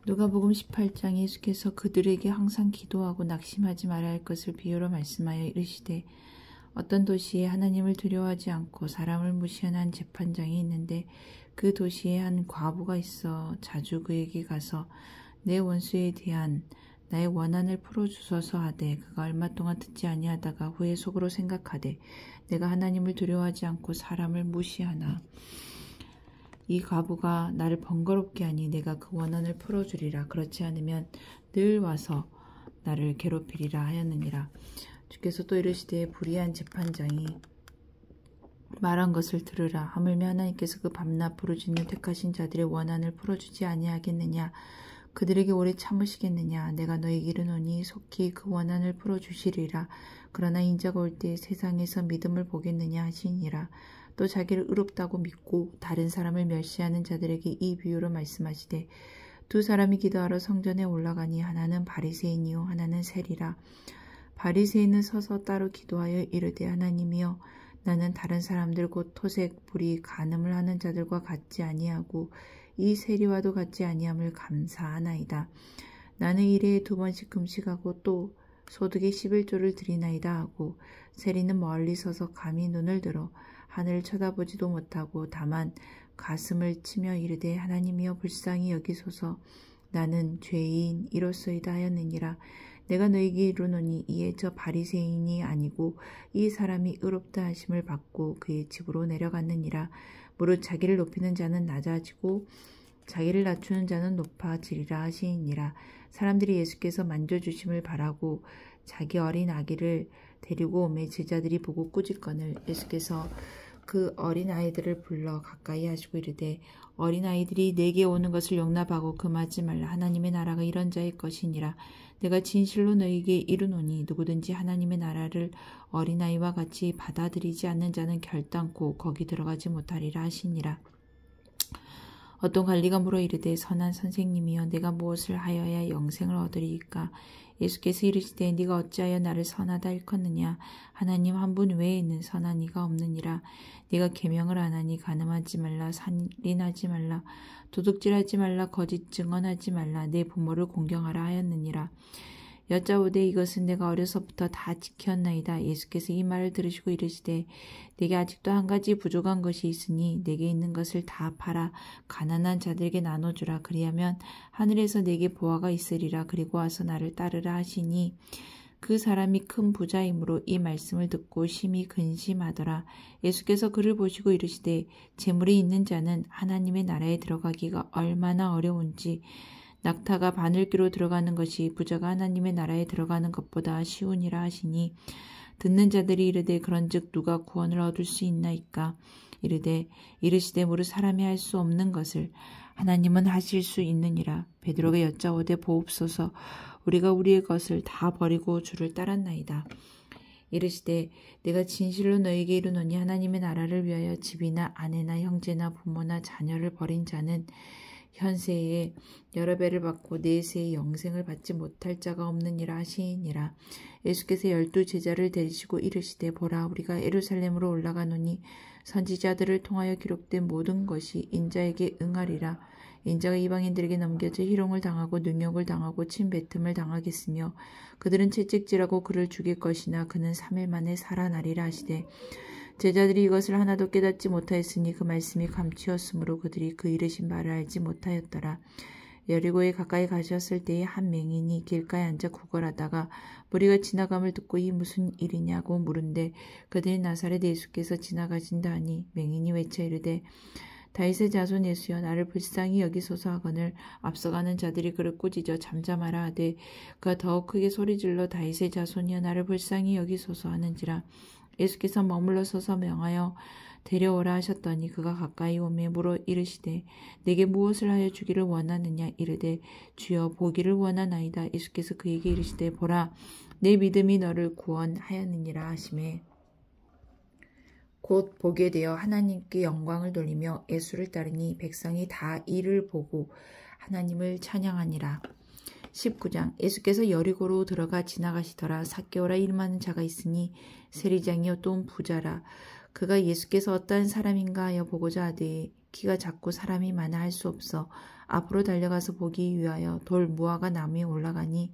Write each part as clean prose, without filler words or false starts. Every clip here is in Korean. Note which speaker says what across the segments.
Speaker 1: 누가복음 18장 예수께서 그들에게 항상 기도하고 낙심하지 말아야 할 것을 비유로 말씀하여 이르시되 어떤 도시에 하나님을 두려워하지 않고 사람을 무시하는 한 재판장이 있는데 그 도시에 한 과부가 있어 자주 그에게 가서 내 원수에 대한 나의 원한을 풀어주소서 하되 그가 얼마 동안 듣지 아니하다가 후에 속으로 생각하되 내가 하나님을 두려워하지 않고 사람을 무시하나 이 과부가 나를 번거롭게 하니 내가 그 원한을 풀어주리라. 그렇지 않으면 늘 와서 나를 괴롭히리라 하였느니라. 주께서 또 이르시되 불의한 재판장이 말한 것을 들으라. 하물며 하나님께서 그 밤낮 부르짖는 택하신 자들의 원한을 풀어주지 아니하겠느냐. 그들에게 오래 참으시겠느냐. 내가 너에게 이르노니 속히 그 원한을 풀어주시리라. 그러나 인자가 올 때 세상에서 믿음을 보겠느냐 하시니라. 또 자기를 의롭다고 믿고 다른 사람을 멸시하는 자들에게 이 비유로 말씀하시되 두 사람이 기도하러 성전에 올라가니 하나는 바리새인이요 하나는 세리라. 바리새인은 서서 따로 기도하여 이르되 하나님이여 나는 다른 사람들 곧 토색, 불의, 간음을 하는 자들과 같지 아니하고 이 세리와도 같지 아니함을 감사하나이다. 나는 일해에 2번씩 금식하고 또 소득의 11조를 드리나이다 하고 세리는 멀리 서서 감히 눈을 들어 하늘을 쳐다보지도 못하고 다만 가슴을 치며 이르되 하나님이여 불쌍히 여기소서 나는 죄인 이로소이다 하였느니라. 내가 너에게 이르노니 이에 저 바리새인이 아니고 이 사람이 의롭다 하심을 받고 그의 집으로 내려갔느니라. 무릇 자기를 높이는 자는 낮아지고 자기를 낮추는 자는 높아지리라 하시니라. 사람들이 예수께서 만져주심을 바라고 자기 어린 아기를 데리고 오매 제자들이 보고 꾸짖거늘 예수께서 그 어린 아이들을 불러 가까이 하시고 이르되 어린 아이들이 내게 오는 것을 용납하고 금하지 말라. 하나님의 나라가 이런 자의 것이니라. 내가 진실로 너희에게 이르노니 누구든지 하나님의 나라를 어린아이와 같이 받아들이지 않는 자는 결단코 거기 들어가지 못하리라 하시니라. 어떤 관리가 물어 이르되 선한 선생님이여 내가 무엇을 하여야 영생을 얻으리이까. 예수께서 이르시되 네가 어찌하여 나를 선하다 일컫느냐. 하나님 한 분 외에 있는 선한 이가 없느니라. 네가 계명을 안 하니 간음하지 말라, 살인하지 말라, 도둑질하지 말라, 거짓 증언하지 말라, 내 부모를 공경하라 하였느니라. 여짜오되 이것은 내가 어려서부터 다 지켰나이다. 예수께서 이 말을 들으시고 이르시되 내게 아직도 한 가지 부족한 것이 있으니 내게 있는 것을 다 팔아 가난한 자들에게 나눠주라. 그리하면 하늘에서 내게 보화가 있으리라. 그리고 와서 나를 따르라 하시니 그 사람이 큰 부자이므로 이 말씀을 듣고 심히 근심하더라. 예수께서 그를 보시고 이르시되 재물이 있는 자는 하나님의 나라에 들어가기가 얼마나 어려운지 낙타가 바늘귀로 들어가는 것이 부자가 하나님의 나라에 들어가는 것보다 쉬우니라 하시니 듣는 자들이 이르되 그런즉 누가 구원을 얻을 수 있나이까. 이르시되 무릇 사람이 할 수 없는 것을 하나님은 하실 수 있느니라. 베드로가 여짜오되 보옵소서 우리가 우리의 것을 다 버리고 주를 따랐나이다. 이르시되 내가 진실로 너에게 이르노니 하나님의 나라를 위하여 집이나 아내나 형제나 부모나 자녀를 버린 자는 현세에 여러 배를 받고 내세에 영생을 받지 못할 자가 없느니라 하시니라. 예수께서 12제자를 데리시고 이르시되 보라 우리가 예루살렘으로 올라가노니 선지자들을 통하여 기록된 모든 것이 인자에게 응하리라. 인자가 이방인들에게 넘겨져 희롱을 당하고 능욕을 당하고 침뱉음을 당하겠으며 그들은 채찍질하고 그를 죽일 것이나 그는 3일 만에 살아나리라 하시되 제자들이 이것을 하나도 깨닫지 못하였으니 그 말씀이 감추었으므로 그들이 그 이르신 말을 알지 못하였더라. 여리고에 가까이 가셨을 때에 한 맹인이 길가에 앉아 구걸하다가 무리가 지나감을 듣고 이 무슨 일이냐고 물은데 그들이 나사렛 예수께서 지나가신다 하니 맹인이 외쳐 이르되 다윗의 자손 예수여 나를 불쌍히 여기소서 하거늘 앞서가는 자들이 그를 꾸짖어 잠잠하라 하되 그가 더욱 크게 소리질러 다윗의 자손이여 나를 불쌍히 여기소서 하는지라. 예수께서 머물러 서서 명하여 데려오라 하셨더니 그가 가까이 오매 물어 이르시되 내게 무엇을 하여 주기를 원하느냐. 이르되 주여 보기를 원하나이다. 예수께서 그에게 이르시되 보라 내 믿음이 너를 구원하였느니라 하시매 곧 보게 되어 하나님께 영광을 돌리며 예수를 따르니 백성이 다 이를 보고 하나님을 찬양하니라. 19장 예수께서 여리고로 들어가 지나가시더라. 삭개오라 이름 많은 자가 있으니 세리장이요 또 부자라. 그가 예수께서 어떠한 사람인가 하여 보고자 하되 키가 작고 사람이 많아 할 수 없어 앞으로 달려가서 보기 위하여 돌 무화과 나무에 올라가니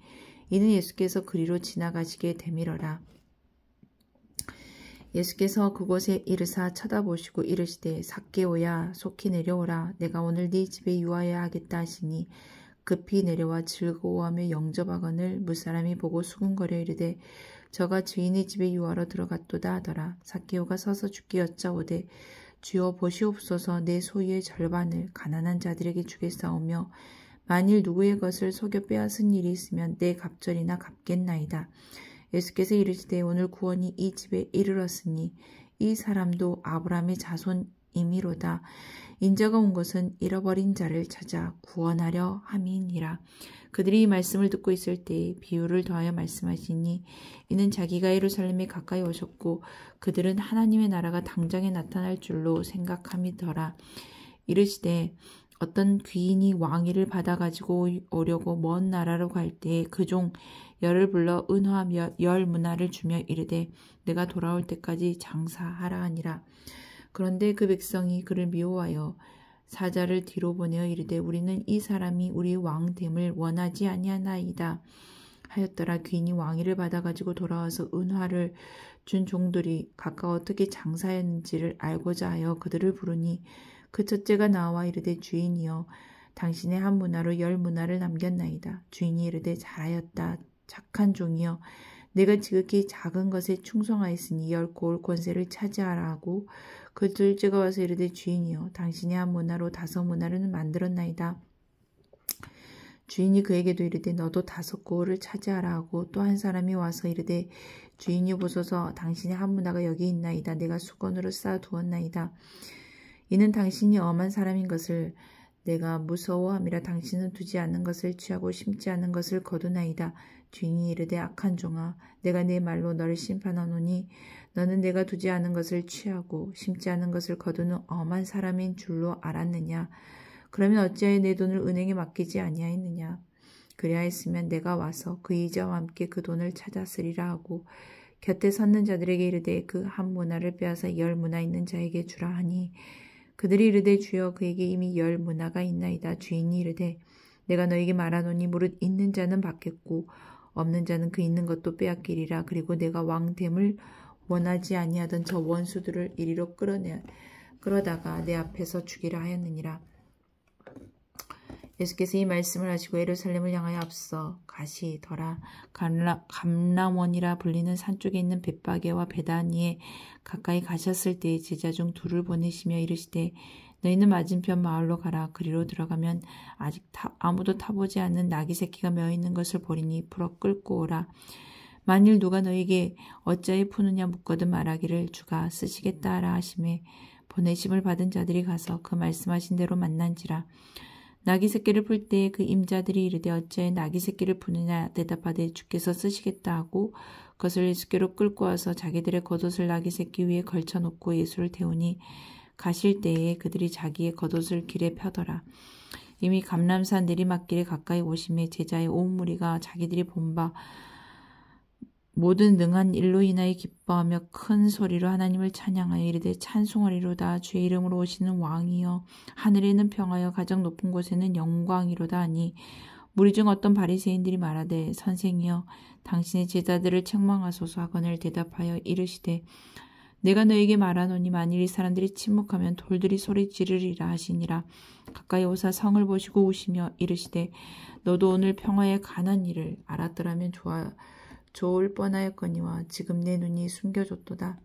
Speaker 1: 이는 예수께서 그리로 지나가시게 되밀어라. 예수께서 그곳에 이르사 쳐다보시고 이르시되 삭개오야 속히 내려오라. 내가 오늘 네 집에 유하여야 하겠다 하시니 급히 내려와 즐거워하며 영접하거늘 무사람이 보고 수군거려 이르되 저가 주인의 집에 유하러 들어갔도다 하더라. 삭개오가 서서 주께 여짜오되 주여 보시옵소서 내 소유의 절반을 가난한 자들에게 주겠사오며 만일 누구의 것을 속여 빼앗은 일이 있으면 내 갑절이나 갚겠나이다. 예수께서 이르시되 오늘 구원이 이 집에 이르렀으니 이 사람도 아브라함의 자손이미로다. 인자가 온 것은 잃어버린 자를 찾아 구원하려 함이니라. 그들이 이 말씀을 듣고 있을 때에 비유를 더하여 말씀하시니 이는 자기가 예루살렘에 가까이 오셨고 그들은 하나님의 나라가 당장에 나타날 줄로 생각함이더라. 이르시되 어떤 귀인이 왕위를 받아가지고 오려고 먼 나라로 갈 때에 그 종 열을 불러 은화 열 문화를 주며 이르되 내가 돌아올 때까지 장사하라 하니라. 그런데 그 백성이 그를 미워하여 사자를 뒤로 보내어 이르되 우리는 이 사람이 우리의 왕됨을 원하지 아니하나이다 하였더라. 귀인이 왕위를 받아가지고 돌아와서 은화를 준 종들이 각각 어떻게 장사했는지를 알고자 하여 그들을 부르니 그 첫째가 나와 이르되 주인이여 당신의 한 문화로 열 문화를 남겼나이다. 주인이 이르되 잘하였다 착한 종이여 내가 지극히 작은 것에 충성하였으니 열 고을 권세를 차지하라 하고 그 둘째가 와서 이르되 주인이여 당신의 한 문화로 5 문화를 만들었나이다. 주인이 그에게도 이르되 너도 5 고을을 차지하라 하고 또 한 사람이 와서 이르되 주인이 보소서 당신의 한 문화가 여기 있나이다. 내가 수건으로 쌓아두었나이다. 이는 당신이 엄한 사람인 것을 내가 무서워함이라. 당신은 두지 않는 것을 취하고 심지 않는 것을 거두나이다. 주인이 이르되 악한 종아 내가 내 말로 너를 심판하노니 너는 내가 두지 않은 것을 취하고 심지 않은 것을 거두는 엄한 사람인 줄로 알았느냐. 그러면 어찌하여 내 돈을 은행에 맡기지 아니하였느냐. 그리하였으면 내가 와서 그 이자와 함께 그 돈을 찾았으리라 하고 곁에 섰는 자들에게 이르되 그 한 문화를 빼앗아 10 문화 있는 자에게 주라 하니 그들이 이르되 주여 그에게 이미 10 문화가 있나이다. 주인이 이르되 내가 너에게 말하노니 무릇 있는 자는 받겠고 없는 자는 그 있는 것도 빼앗기리라. 그리고 내가 왕됨을 원하지 아니하던 저 원수들을 이리로 끌어다가 내 앞에서 죽이라 하였느니라. 예수께서 이 말씀을 하시고 예루살렘을 향하여 앞서 가시더라. 감람원이라 불리는 산 쪽에 있는 벳바게와 베다니에 가까이 가셨을 때에 제자 중 2를 보내시며 이르시되 너희는 맞은편 마을로 가라. 그리로 들어가면 아직 아무도 타보지 않는 나귀 새끼가 메어 있는 것을 보리니 풀어 끌고 오라. 만일 누가 너에게 어찌하여 푸느냐 묻거든 말하기를 주가 쓰시겠다 하라 하시매 보내심을 받은 자들이 가서 그 말씀하신 대로 만난지라. 나귀 새끼를 풀 때에 그 임자들이 이르되 어찌하여 나귀 새끼를 푸느냐 대답하되 주께서 쓰시겠다 하고 그것을 예수께로 끌고 와서 자기들의 겉옷을 나귀 새끼 위에 걸쳐놓고 예수를 태우니 가실 때에 그들이 자기의 겉옷을 길에 펴더라. 이미 감람산 내리막길에 가까이 오심에 제자의 온 무리가 자기들이 본 바 모든 능한 일로 인하여 기뻐하며 큰 소리로 하나님을 찬양하여 이르되 찬송하리로다. 주의 이름으로 오시는 왕이여 하늘에는 평하여 가장 높은 곳에는 영광이로다 하니 무리 중 어떤 바리새인들이 말하되 선생이여 당신의 제자들을 책망하소서 하거늘 대답하여 이르시되 내가 너에게 말하노니 만일 이 사람들이 침묵하면 돌들이 소리 지르리라 하시니라. 가까이 오사 성을 보시고 우시며 이르시되 너도 오늘 평화에 관한 일을 알았더라면 좋을 뻔하였거니와 지금 내 눈이 숨겨졌도다.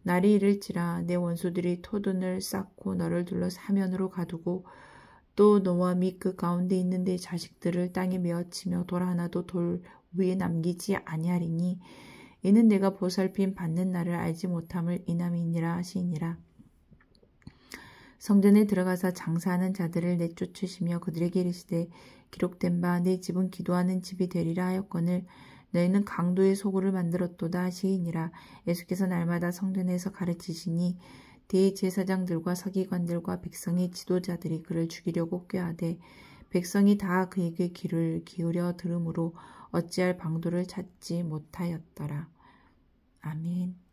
Speaker 1: 날이 이를지라 내 원수들이 토둔을 쌓고 너를 둘러 사면으로 가두고 또 너와 및 그 가운데 있는 내 자식들을 땅에 메어치며 돌 하나도 돌 위에 남기지 아니하리니 이는 내가 보살핌 받는 날을 알지 못함을 인함이니라 하시니라. 성전에 들어가서 장사하는 자들을 내쫓으시며 그들에게 이르시되 기록된 바 내 집은 기도하는 집이 되리라 하였거늘 너희는 강도의 소굴을 만들었도다 하시니라. 예수께서 날마다 성전에서 가르치시니 대제사장들과 서기관들과 백성의 지도자들이 그를 죽이려고 꾀하되 백성이 다 그에게 귀를 기울여 들으므로 어찌할 방도를 찾지 못하였더라. 아멘.